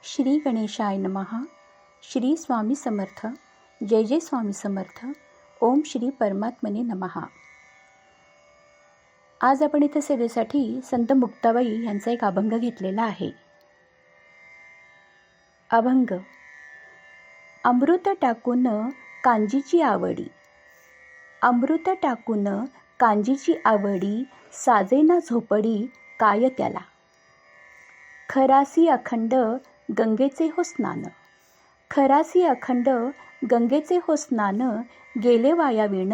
श्री गणेशाय नमः. श्री स्वामी समर्थ. जय जय स्वामी समर्थ. ओम श्री परमात्मने नमः. आज आपण इथे सेवेसाठी संत मुक्ताबाई यांचा एक अभंग घेतलेला आहे. अभंग. अमृत टाकून कांजीची आवडी, अमृत टाकून कांजीची आवडी, साजेना झोपडी काय त्याला. खरासी अखंड गंगेचे हो स्नान, खरासी अखंड गंगेचे हो स्नान, गेले वाया विण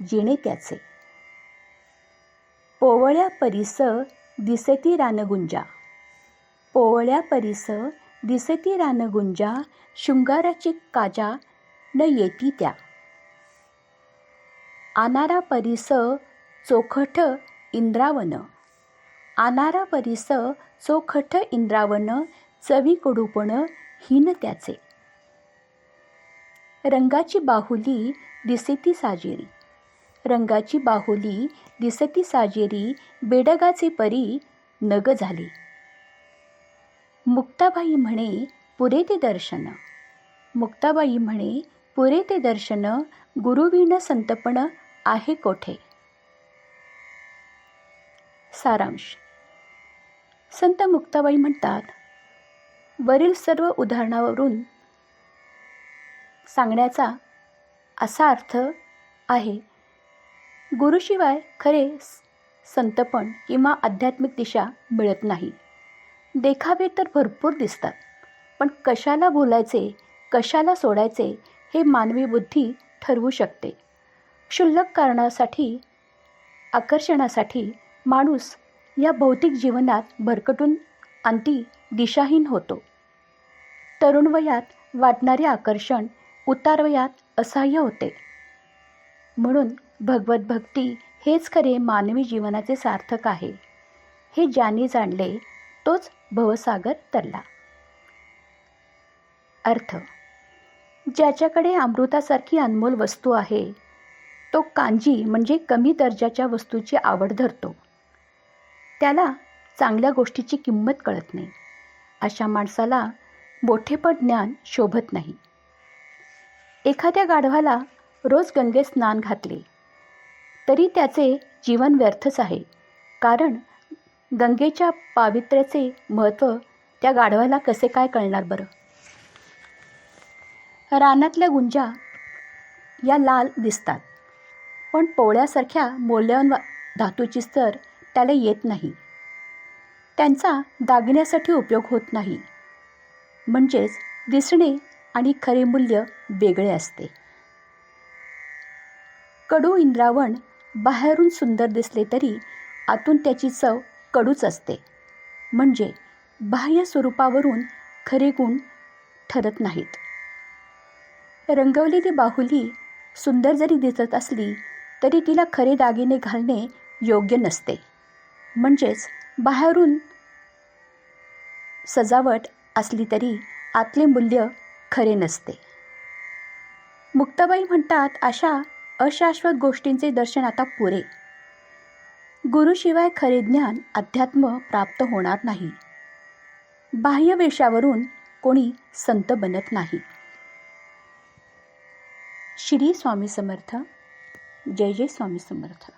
जिणे त्याचे. पोवळ्या परीस दिसती रानगुंजा, पोवळ्या परीस दिसती रानगुंजा, शृंगाराची काजा न येती त्या. आनारा परीस चोखट इंद्रावन, आनारा परीस चोखट इंद्रावन, चवी कडूपण हीन त्याचे. रंगाची बाहुली दिसती साजेरी, रंगाची बाहुली दिसती साजेरी, बेडगाचे परी नग झाली. मुक्ताबाई म्हणे पुरे ते दर्शन, मुक्ताबाई म्हणे पुरे ते दर्शन, गुरुविण संतपण आहे कोठे. सारांश. संत मुक्ताबाई म्हणतात, वरील सर्व उदाहरणावरून सांगण्याचा असा अर्थ आहे, गुरुशिवाय खरे संतपण किंवा आध्यात्मिक दिशा मिळत नाही. देखावे तर भरपूर दिसतात, पण कशाला बोलायचे कशाला सोडायचे हे मानवी बुद्धी ठरवू शकते. क्षुल्लक कारणासाठी आकर्षणासाठी माणूस या भौतिक जीवनात भरकटून अंती दिशाहीन होतो. तरुण वयात वाटणारे आकर्षण उतार वयात असह्य होते. म्हणून भगवत भक्ती हेच खरे मानवी जीवनाचे सार्थक आहे. हे ज्याने जाणले तोच भवसागर तरला. अर्थ. ज्याच्याकडे अमृतासारखी अनमोल वस्तू आहे तो कांजी म्हणजे कमी दर्जाच्या वस्तूची आवड धरतो. त्याला चांगल्या गोष्टीची किंमत कळत नाही. अशा माणसाला मोठेपण ज्ञान शोभत नाही. एखाद्या गाढवाला रोज गंगेत स्नान घातले तरी त्याचे जीवन व्यर्थच आहे, कारण गंगेच्या पावित्र्याचे महत्त्व त्या गाढवाला कसे काय कळणार बरं. रानातल्या गुंजा या लाल दिसतात, पण पोवळ्यासारख्या मौल्यवान धातूची स्तर त्याला येत नाही. त्यांचा दागिन्यासाठी उपयोग होत नाही. म्हणजेच दिसणे आणि खरे मूल्य वेगळे असते. कडू इंद्रावण बाहेरून सुंदर दिसले तरी आतून त्याची चव कडूच असते. म्हणजे बाह्य स्वरूपावरून खरे गुण ठरत नाहीत. रंगवलेली बाहुली सुंदर जरी दिसत असली तरी तिला खरे दागिने घालणे योग्य नसते. म्हणजेच बाहेरून सजावट असली तरी आतले मूल्य खरे नसते. मुक्ताबाई म्हणतात, अशा अशाश्वत गोष्टींचे दर्शन आता पुरे. गुरुशिवाय खरे ज्ञान अध्यात्म प्राप्त होणार नाही. बाह्य वेशावरून कोणी संत बनत नाही. श्री स्वामी समर्थ. जय जय स्वामी समर्थ.